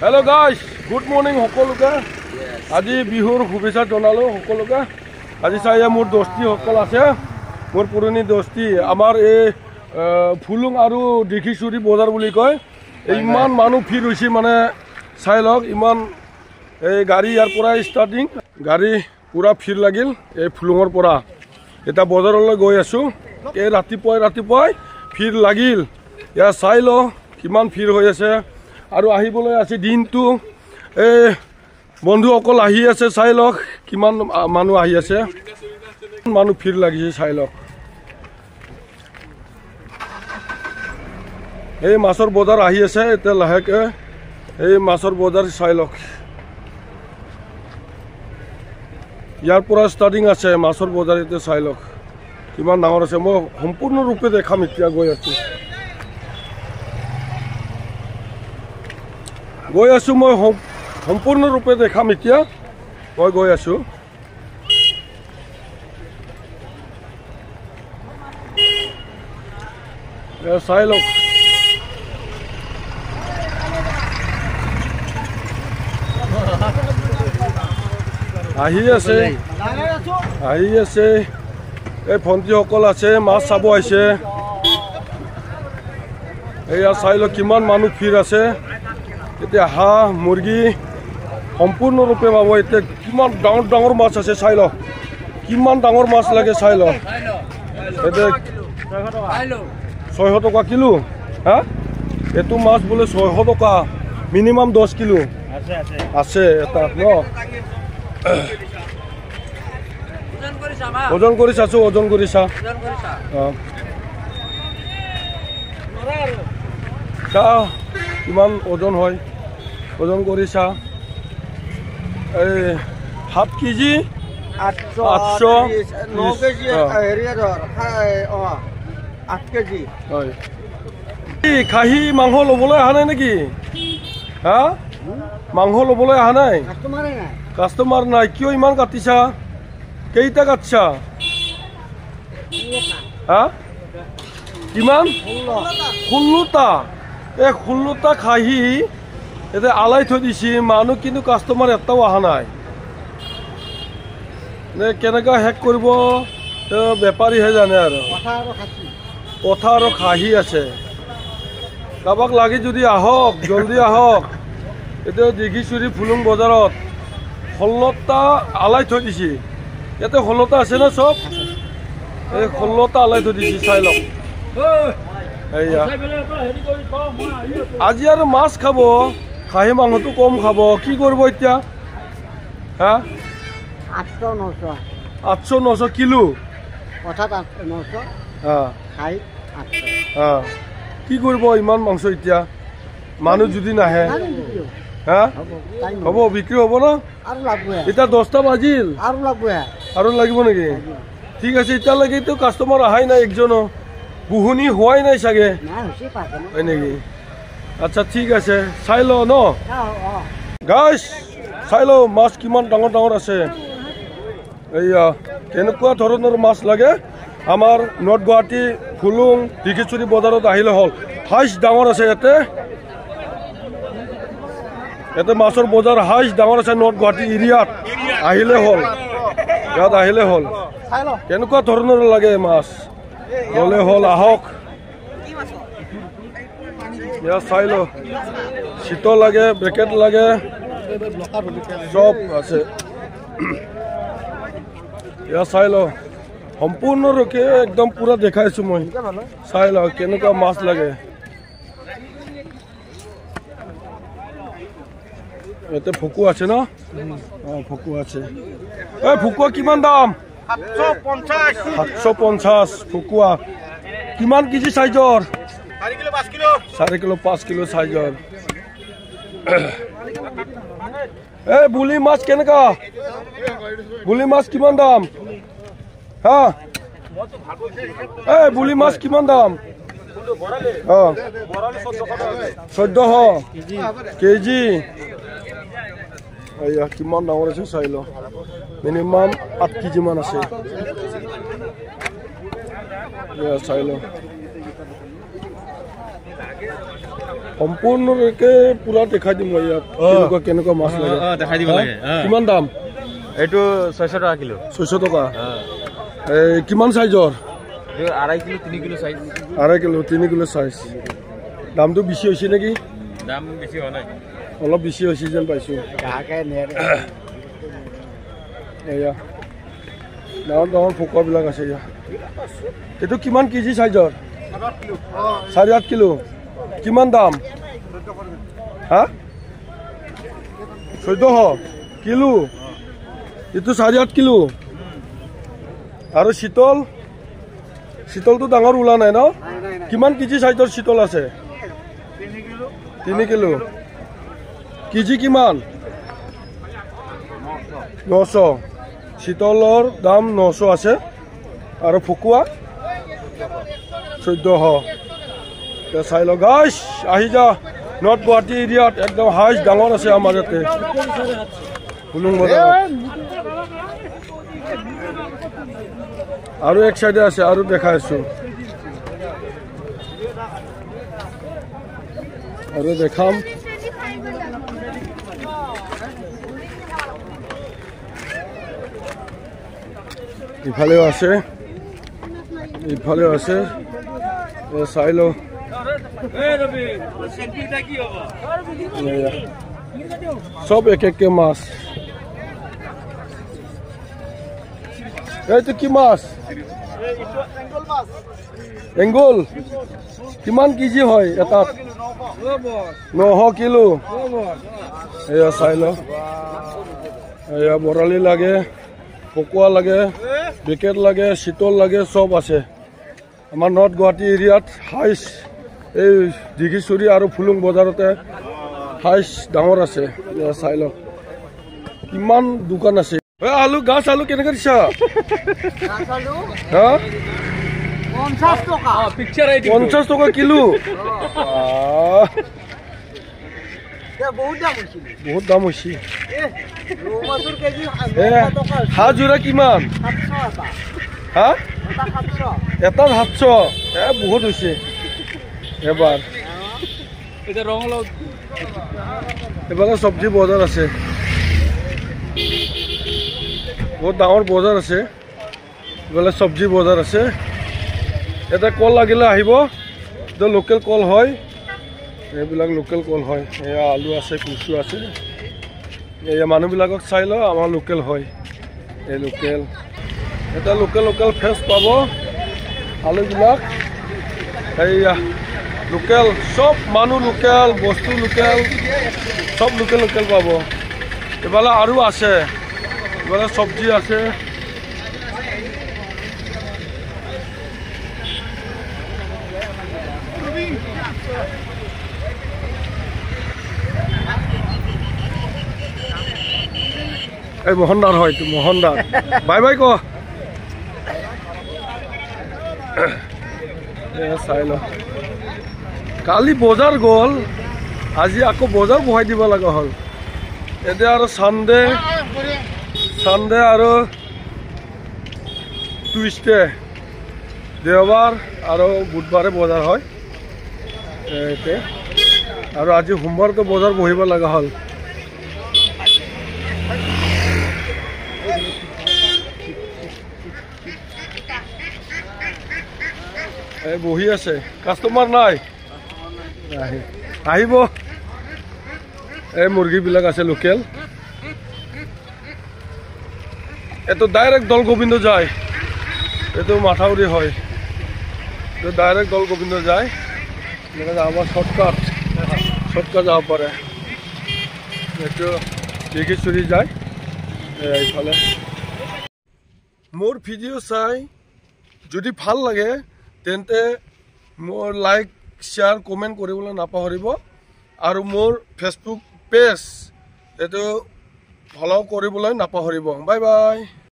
Hello guys, good morning সকলোকে আজি বিহুৰ শুভেচ্ছা জনালো সকলোকে আজি চাই মোৰ দোস্তি সকল আছে মোৰ পুৰণি দোস্তি আমাৰ এই ফুলুং আৰু দিখিচুৰি বজাৰ বুলি কয় ইমান মানুহ ভিৰ হৈছে মানে চাই লওক ইমান এই গাড়ী ইয়াৰ পৰা ষ্টাৰ্টিং গাড়ী পুৰা ভিৰ লাগিল এই ফুলুঙৰ পৰা এটা বজাৰলৈ গৈ আছো এই ৰাতিপুৱাই ভিৰ লাগিল ইয়াৰ চাই ল কিমান ভিৰ হৈ আছে আৰু আহিবলৈ আছে দিনটো এই বন্ধুসকল আহি আছে চাই লওক কিমান মানুহ আহি আছে মানুহ ভিৰ লাগিছে চাই লওক এই মাছৰ বজাৰ আহি আছে এতিয়া লাহেকে এই মাছৰ বজাৰ চাই লওক ইয়াৰ পৰা ষ্টাৰ্টিং আছে মাছৰ বজাৰ এতিয়া চাই লওক কিমান ডাঙৰ আছে মই সম্পূৰ্ণৰূপে দেখাম এতিয়া গৈ আছো মই সম্পূৰ্ণৰূপে দেখাম এতিয়া মই গৈ আছো চাই লওক আহি আছে এই ভণ্টিসকল আছে মাছ চাব আহিছে এয়া চাই লওক কিমান মানুহ ভিৰ আছে এতিয়া হাঁহ মুৰ্গী সম্পূৰ্ণৰূপে পাব এতিয়া কিমান ডাঙৰ ডাঙৰ মাছ আছে চাই লওক কিমান ডাঙৰ মাছ লাগে চাই লওক এতিয়া 600 টকা কিলো হা এইটো মাছ বোলে 600 টকা মিনিমাম 10 কিলো আছে এটা ন ওজন কৰি চাছো ওজন কৰি চা কিমান ওজন হয় ওজন কৰি চা এই 7 কেজি 8 কেজি হয় খাহী মাংস ল'বলৈ অহা নাই নেকি হা মাংস ল'বলৈ অহা নাই কাষ্টমাৰ নাই কিয় ইমান কাটিছা কেইটা কাটছা হা কিমান 16টা এই 16টা খাহী এতিয়া আলাই থৈ দিছে মানুহ কিন্তু কাষ্টমাৰ এটাও অহা নাই নে কেনেকৈ শেষ কৰিব বেপাৰীহে জানে আৰু কথা আৰু খাহী আছে কাৰোবাক লাগি যদি আহক জলদি আহক এতিয়া দিঘিচুৰি ফুলুং বজাৰত 16টা আলাই থৈ দিছে ইয়াতে 16টা আছে না চব এই 16টা আলাই থৈ দিছে চাই লওক আজি আৰু মাছ খাব খাহী মাংসটো কম খাব কি কৰিব এতিয়া হা 800-900 কিলো কি কৰিব ইমান মাংস এতিয়া মানুহ যদি নাহে হা হ'ব বিক্ৰী হ'ব না এতিয়া 10টা বাজিল আৰু লাগিব নেকি ঠিক আছে এতিয়ালৈকেতো কাষ্টমাৰ অহাই নাই একজনো গুহনি হোৱাই নাই চাগে হয় নেকি আচ্ছা ঠিক আছে চাই ল ন গাইছ চাই ল মাছ কিমান ডাঙৰ ডাঙৰ আছে এইয়া কেনেকুৱা ধৰণৰ মাছ লাগে আমাৰ নৰ্থ গুৱাহাটী ফুলুং দিঘিচুৰি বজাৰত আহিলে হ'ল হাইছ ডাঙৰ আছে ইয়াতে মাছৰ বজাৰ হাইছ ডাঙৰ আছে নৰ্থ গুৱাহাটী এৰিয়াত আহিলে হ'ল ইয়াত আহিলে হ'ল কেনেকুৱা ধৰণৰ লাগে মাছ ল'লে হ'ল আহক ইয়াত চাই ল চিতল লাগে ব্ৰেকেট লাগে চব আছে ইয়াত চাই ল সম্পূৰ্ণৰূপে একদম পুৰা দেখাইছো মই চাই ল কেনেকুৱা মাছ লাগে ইয়াতে ভুকু আছে ন ভুকু আছে এই ভুকুৱা কিমান দাম 750 ভুকুৱা কিমান কেজি সাইজৰ 4 কিলো 5 কিলো সাইজৰ এই বুলি মাছ কেনেকা বুলি মাছ কিমান দাম হা এই বুলি মাছ কিমান দাম 1400 কেজি এয়া কিমান ডাঙৰ আছে চাই ল মিনিমাম 8 কেজি মান আছে চাই ল সম্পূৰ্ণৰূপে পুৰা দেখাই দিম মই ইয়াত কেনেকুৱা মাছ লাগে দেখাই দিব লাগে কিমান দাম এইটো 600 টাকা কিলো 600 টকা কিমান সাইজৰ 2.5 kilo 3 kilo size 2.5 kilo 3 kilo size দামটো বেছি হৈছে নেকি দাম বেছি হোৱা নাই অলপ বেছি হৈছে যেন পাইছো এয়া ডাঙৰ ফকোৱাবিলাক আছে এয়া এইটো কিমান কেজি সাইজৰ 7.5 কিলো কিমান দাম হা 1400 কিলো এইটো 7.5 কিলো আৰু শীতলটো ডাঙৰ ওলা নাই ন কিমান কেজি সাইজৰ শীতল আছে 3 কিলো কেজি কিমান 900 শীতলৰ দাম 900 আছে আৰু ফকুৱা 1400 চাই ল গাইছ আহি যা নৰ্থ গুৱাহাটী এৰিয়াত একদম হাইছ ডাঙৰ আছে আমাৰ ইয়াতে ফুলুং বজাৰ আৰু এক সাইডে আছে আৰু দেখাই আছো আৰু দেখাম ইফালেও আছে চাই ল সব এক মাছ এইটো কি মাছ এঙ্গল কিমান কেজি হয় এটাত 900 কিলো এয়া চাই ল এয়া বৰালি লাগে ফকুৱা লাগে বিকেট লাগে শীতল লাগে সব আছে আমাৰ নৰ্থ গুৱাহাটী এৰিয়াত হাইছ এই দিঘিচুৰি আৰু ফুলুং বজাৰতে হাইছ ডাঙৰ আছে চাই ল কিমান দোকান আছে আলু গাছ আলু কেনেকৈ দিছা 50 টকা কিলো বহুত দাম হৈছে হাজোৰা কিমান হা এটা 700 বহুত হৈছে এবাৰ এবাৰ চব্জি বজাৰ আছে বহুত ডাঙৰ বজাৰ আছে এবাৰ চব্জি বজাৰ আছে এটা কল লাগিলে আহিব এটা লোকেল কল হয় এইবিলাক লোকেল কল হয় এয়া আলু আছে কুচু আছে এয়া মানুহবিলাকক চাই ল আমাৰ লোকেল হয় এই লোকেল এটা লোকেল ফ্ৰেছ পাব আলুবিলাক এইয়া লোকেল সব মানুহ লোকেল বস্তু লোকেল সব লোকেল পাব এইফালে আৰু আছে এইফালে চব্জি আছে এই মোহনদাৰ হয় এইটো মোহনদাৰ বাই ক চাই ল কালি বজাৰ গ'ল আজি আকৌ বজাৰ বহাই দিব লগা হ'ল এতিয়া আৰু চানডে আৰু টুইচডে দেওবাৰ আৰু বুধবাৰে বজাৰ হয় আৰু আজি সোমবাৰতো বজাৰ বহিব লগা হ'ল বহি আছে কাষ্টমাৰ নাই আহিব এই মুৰ্গীবিলাক আছে লোকেল এইটো ডাইৰেক্ট দল গোবিন্দ যায় এইটো মাথাউৰি হয় এইটো ডাইৰেক্ট দল গোবিন্দ যায় আমাৰ শ্বৰ্টকাট যাব পাৰে এইটো দিঘিচুৰি যায় এইফালে মোৰ ভিডিঅ' চাই যদি ভাল লাগে তেন্তে মোৰ লাইক শ্বেয়াৰ কমেণ্ট কৰিবলৈ নাপাহৰিব আৰু মোৰ ফেচবুক পেজ এইটো ফলো কৰিবলৈ নাপাহৰিব বাই